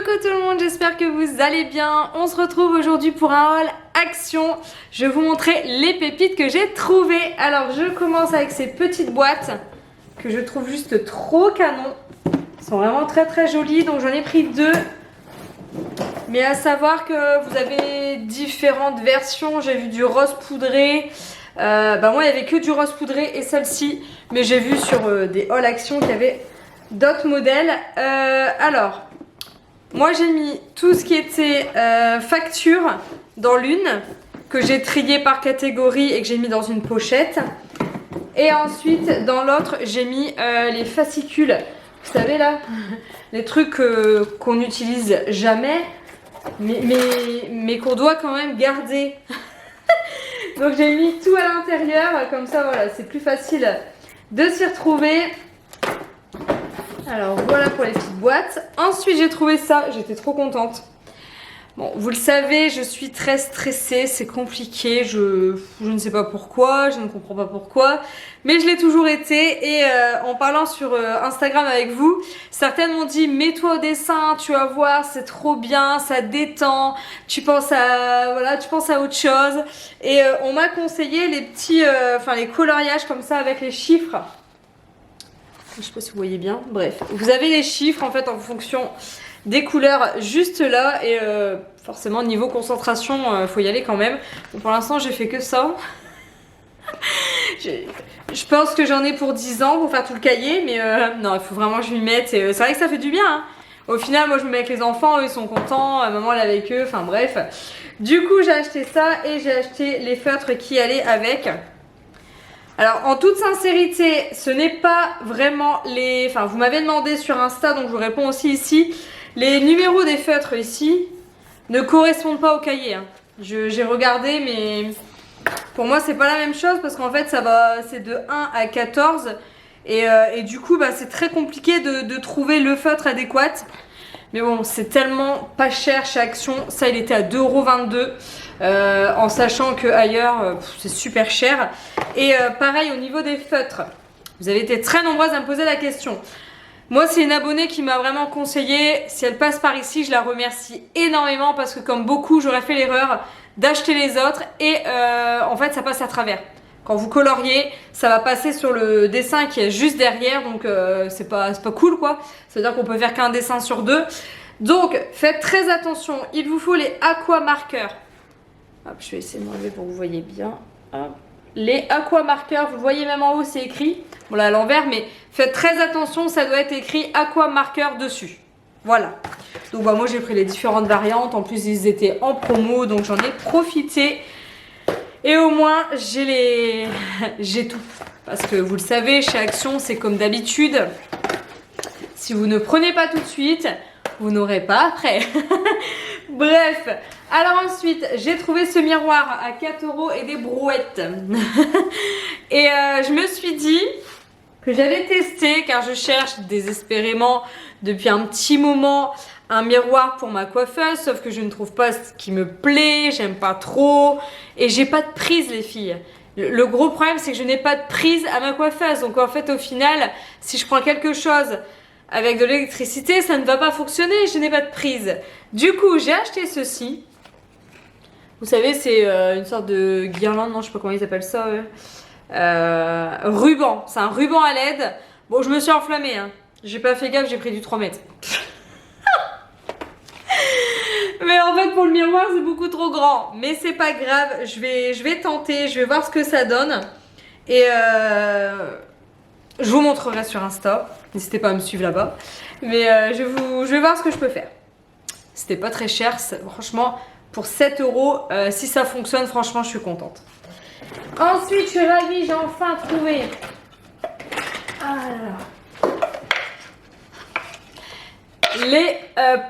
Coucou tout le monde, j'espère que vous allez bien. On se retrouve aujourd'hui pour un haul action. Je vais vous montrer les pépites que j'ai trouvées. Alors je commence avec ces petites boîtes que je trouve juste trop canon. Elles sont vraiment très jolies, donc j'en ai pris deux. Mais à savoir que vous avez différentes versions. J'ai vu du rose poudré. Moi il n'y avait que du rose poudré et celle-ci. Mais j'ai vu sur des haul action qu'il y avait d'autres modèles. Alors, moi j'ai mis tout ce qui était facture dans l'une, que j'ai trié par catégorie et que j'ai mis dans une pochette. Et ensuite dans l'autre j'ai mis les fascicules. Vous savez là, les trucs qu'on n'utilise jamais, mais qu'on doit quand même garder. Donc j'ai mis tout à l'intérieur, comme ça voilà, c'est plus facile de s'y retrouver. Alors voilà pour les petites boîtes. Ensuite j'ai trouvé ça, j'étais trop contente. Bon, vous le savez, je suis très stressée, c'est compliqué, je ne sais pas pourquoi, je ne comprends pas pourquoi, mais je l'ai toujours été. Et en parlant sur Instagram avec vous, certaines m'ont dit mets-toi au dessin, tu vas voir, c'est trop bien, ça détend, tu penses à autre chose. Et on m'a conseillé les petits, les coloriages comme ça avec les chiffres. Je sais pas si vous voyez bien, bref. Vous avez les chiffres en fait en fonction des couleurs juste là. Et forcément niveau concentration, faut y aller quand même. Bon, pour l'instant j'ai fait que ça. Je pense que j'en ai pour 10 ans pour faire tout le cahier. Mais non, il faut vraiment que je m'y mette. Et c'est vrai que ça fait du bien hein. Au final moi je me mets avec les enfants, eux ils sont contents, maman elle est avec eux, enfin bref. Du coup j'ai acheté ça et j'ai acheté les feutres qui allaient avec. Alors en toute sincérité, ce n'est pas vraiment les... Enfin vous m'avez demandé sur Insta, donc je vous réponds aussi ici. Les numéros des feutres ici ne correspondent pas au cahier. Hein. J'ai regardé mais pour moi c'est pas la même chose parce qu'en fait c'est de 1 à 14. Et du coup c'est très compliqué de trouver le feutre adéquat. Mais bon, c'est tellement pas cher chez Action. Ça, il était à 2,22 €. En sachant que ailleurs, c'est super cher. Et pareil, au niveau des feutres, vous avez été très nombreuses à me poser la question. Moi, c'est une abonnée qui m'a vraiment conseillé. Si elle passe par ici, je la remercie énormément parce que comme beaucoup, j'aurais fait l'erreur d'acheter les autres. Et en fait, ça passe à travers. Quand vous coloriez, ça va passer sur le dessin qui est juste derrière, donc c'est pas cool quoi. C'est-à-dire qu'on peut faire qu'un dessin sur deux. Donc faites très attention, il vous faut les aqua marqueurs. Hop, je vais essayer de m'enlever pour que vous voyez bien. Hop. Les aqua marqueurs, vous le voyez même en haut, c'est écrit. Bon là à l'envers, mais faites très attention, ça doit être écrit aqua marqueur dessus. Voilà. Donc moi j'ai pris les différentes variantes, en plus ils étaient en promo, donc j'en ai profité. Et au moins, j'ai tout. Parce que vous le savez, chez Action, c'est comme d'habitude. Si vous ne prenez pas tout de suite, vous n'aurez pas après. Bref. Alors ensuite, j'ai trouvé ce miroir à 4 € et des brouettes. Et je me suis dit que j'allais tester, car je cherche désespérément depuis un petit moment un miroir pour ma coiffeuse, sauf que je ne trouve pas ce qui me plaît, j'aime pas trop et j'ai pas de prise les filles. Le gros problème c'est que je n'ai pas de prise à ma coiffeuse, donc en fait au final si je prends quelque chose avec de l'électricité ça ne va pas fonctionner, je n'ai pas de prise. Du coup j'ai acheté ceci. Vous savez c'est une sorte de guirlande, non je sais pas comment ils appellent ça ruban, c'est un ruban à LED. Bon je me suis enflammée hein. J'ai pas fait gaffe, j'ai pris du 3 mètres. Mais en fait pour le miroir c'est beaucoup trop grand. Mais c'est pas grave, je vais tenter, je vais voir ce que ça donne. Et je vous montrerai sur Insta. N'hésitez pas à me suivre là-bas. Mais je vais voir ce que je peux faire. C'était pas très cher, franchement pour 7 €, si ça fonctionne franchement je suis contente. Ensuite je suis ravie, j'ai enfin trouvé. Alors. Les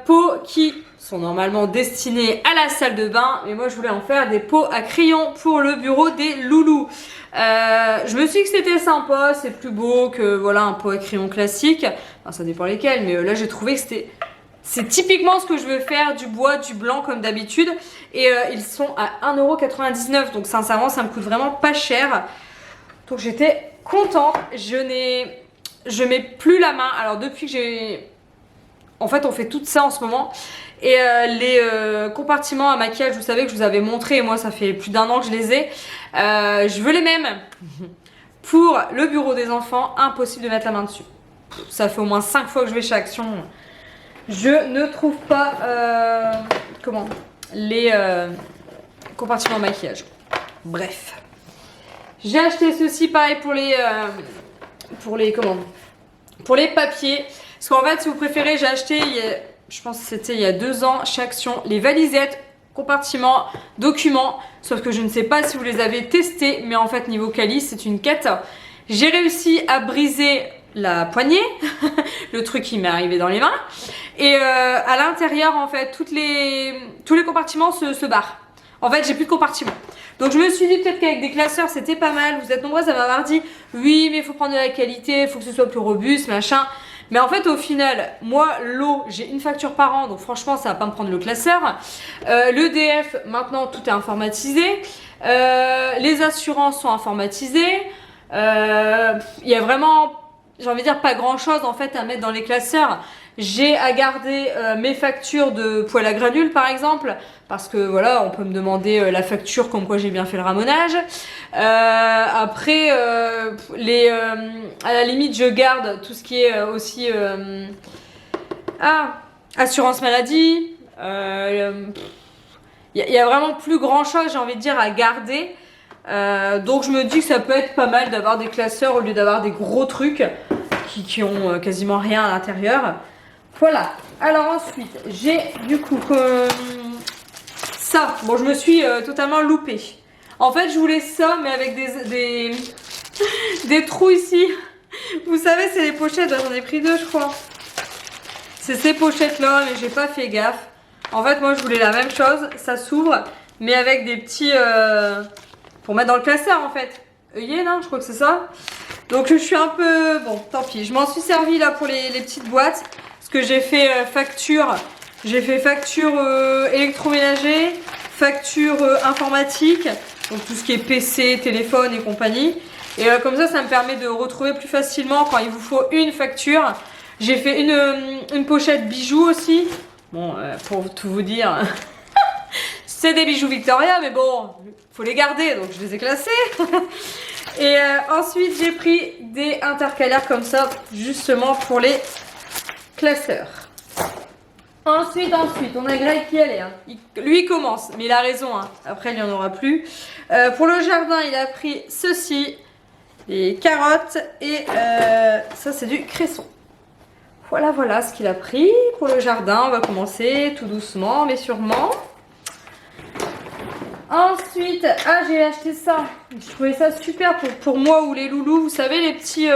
pots qui sont normalement destinés à la salle de bain, mais moi je voulais en faire des pots à crayon pour le bureau des loulous. Je me suis dit que c'était sympa, c'est plus beau que voilà un pot à crayon classique. Enfin, ça dépend lesquels, mais là j'ai trouvé que c'est typiquement ce que je veux faire, du bois, du blanc comme d'habitude. Et ils sont à 1,99 €, donc sincèrement ça me coûte vraiment pas cher. Donc j'étais contente, je mets plus la main. Alors depuis que j'ai en fait on fait tout ça en ce moment. Et les compartiments à maquillage, vous savez que je vous avais montré, et moi ça fait plus d'1 an que je les ai. Je veux les mêmes pour le bureau des enfants, impossible de mettre la main dessus. Ça fait au moins 5 fois que je vais chez Action. Je ne trouve pas les compartiments maquillage. Bref. J'ai acheté ceci pareil pour les papiers. Parce qu'en fait, si vous préférez, j'ai acheté, je pense que c'était il y a 2 ans, chez Action, les valisettes, compartiments, documents. Sauf que je ne sais pas si vous les avez testés, mais en fait, niveau quali, c'est une quête. J'ai réussi à briser la poignée, le truc qui m'est arrivé dans les mains. Et à l'intérieur, en fait, tous les compartiments se barrent. En fait, j'ai plus de compartiments. Donc je me suis dit peut-être qu'avec des classeurs, c'était pas mal. Vous êtes nombreuses à m'avoir dit, oui, mais il faut prendre de la qualité, il faut que ce soit plus robuste, machin. Mais en fait, au final, moi, l'eau, j'ai une facture par an, donc franchement, ça va pas me prendre le classeur. L'EDF, maintenant, tout est informatisé. Les assurances sont informatisées. Il y a vraiment, j'ai envie de dire, pas grand-chose en fait à mettre dans les classeurs. J'ai à garder mes factures de poêle à granules par exemple, parce que voilà, on peut me demander la facture comme quoi j'ai bien fait le ramonage. Après, à la limite, je garde tout ce qui est aussi assurance maladie. Il y a vraiment plus grand chose, j'ai envie de dire, à garder. Donc je me dis que ça peut être pas mal d'avoir des classeurs au lieu d'avoir des gros trucs qui ont quasiment rien à l'intérieur. Voilà. Alors ensuite, j'ai du coup ça. Bon, je me suis totalement loupée. En fait, je voulais ça, mais avec des trous ici. Vous savez, c'est les pochettes. J'en ai pris 2, je crois. C'est ces pochettes-là, mais j'ai pas fait gaffe. En fait, moi, je voulais la même chose. Ça s'ouvre, mais avec des petits... pour mettre dans le classeur, en fait. œillet, non, je crois que c'est ça. Donc, je suis un peu... Bon, tant pis. Je m'en suis servi, là, pour les petites boîtes. Parce que j'ai fait facture. J'ai fait facture électroménager, facture informatique. Donc, tout ce qui est PC, téléphone et compagnie. Et comme ça me permet de retrouver plus facilement quand il vous faut une facture. J'ai fait une pochette bijoux aussi. Bon, pour tout vous dire, c'est des bijoux Victoria, mais bon, faut les garder, donc je les ai classés. Et ensuite, j'ai pris des intercalaires comme ça, justement pour les classeurs. Ensuite, on a Greg qui allait. Hein. Lui, il commence, mais il a raison. Hein. Après, il n'y en aura plus. Pour le jardin, il a pris ceci, les carottes, et ça, c'est du cresson. Voilà ce qu'il a pris pour le jardin. On va commencer tout doucement, mais sûrement. Ensuite, j'ai acheté ça. Je trouvais ça super pour moi ou les loulous. Vous savez, les petits...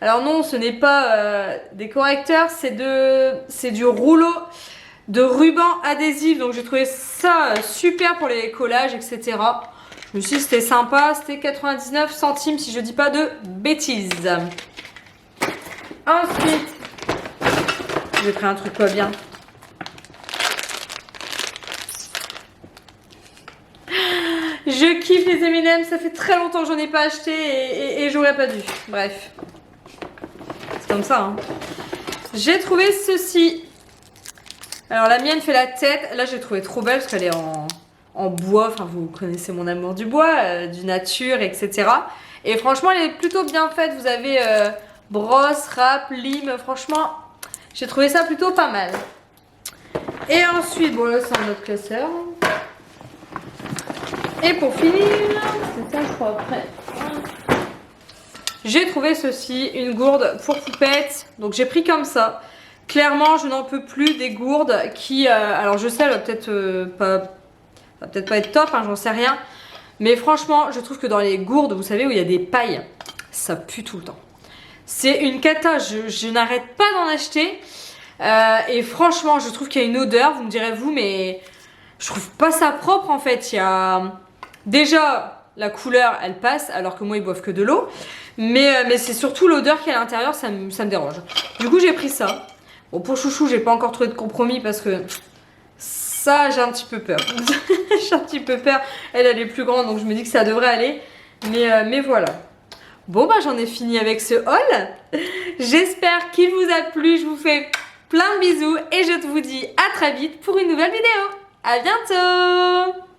Alors non, ce n'est pas des correcteurs, c'est du rouleau de ruban adhésif. Donc j'ai trouvé ça super pour les collages, etc. Je me suis dit c'était sympa. C'était 99 centimes si je dis pas de bêtises. Ensuite, j'ai pris un truc pas bien. Je kiffe les M&M's, ça fait très longtemps que j'en ai pas acheté et j'aurais pas dû. Bref. C'est comme ça, hein. J'ai trouvé ceci. Alors la mienne fait la tête. Là j'ai trouvé trop belle parce qu'elle est en bois. Enfin vous connaissez mon amour du bois, du nature, etc. Et franchement elle est plutôt bien faite. Vous avez brosse, râpe, lime. Franchement j'ai trouvé ça plutôt pas mal. Et ensuite, bon là c'est un autre classeur. Et pour finir, c'est ça je crois après. J'ai trouvé ceci, une gourde pour poupette. Donc j'ai pris comme ça. Clairement, je n'en peux plus des gourdes qui... alors je sais, elle va peut-être pas être top, hein, j'en sais rien. Mais franchement, je trouve que dans les gourdes, vous savez, où il y a des pailles, ça pue tout le temps. C'est une cata, je n'arrête pas d'en acheter. Et franchement, je trouve qu'il y a une odeur, vous me direz vous, mais je trouve pas ça propre en fait. Il y a... Déjà, la couleur, elle passe, alors que moi, ils boivent que de l'eau. Mais c'est surtout l'odeur qu'il y a à l'intérieur, ça me dérange. Du coup, j'ai pris ça. Bon, pour Chouchou, j'ai pas encore trouvé de compromis parce que ça, j'ai un petit peu peur. J'ai un petit peu peur. Elle est plus grande, donc je me dis que ça devrait aller. Mais voilà. Bon, bah, j'en ai fini avec ce haul. J'espère qu'il vous a plu. Je vous fais Plein de bisous et je te vous dis à très vite pour une nouvelle vidéo. À bientôt!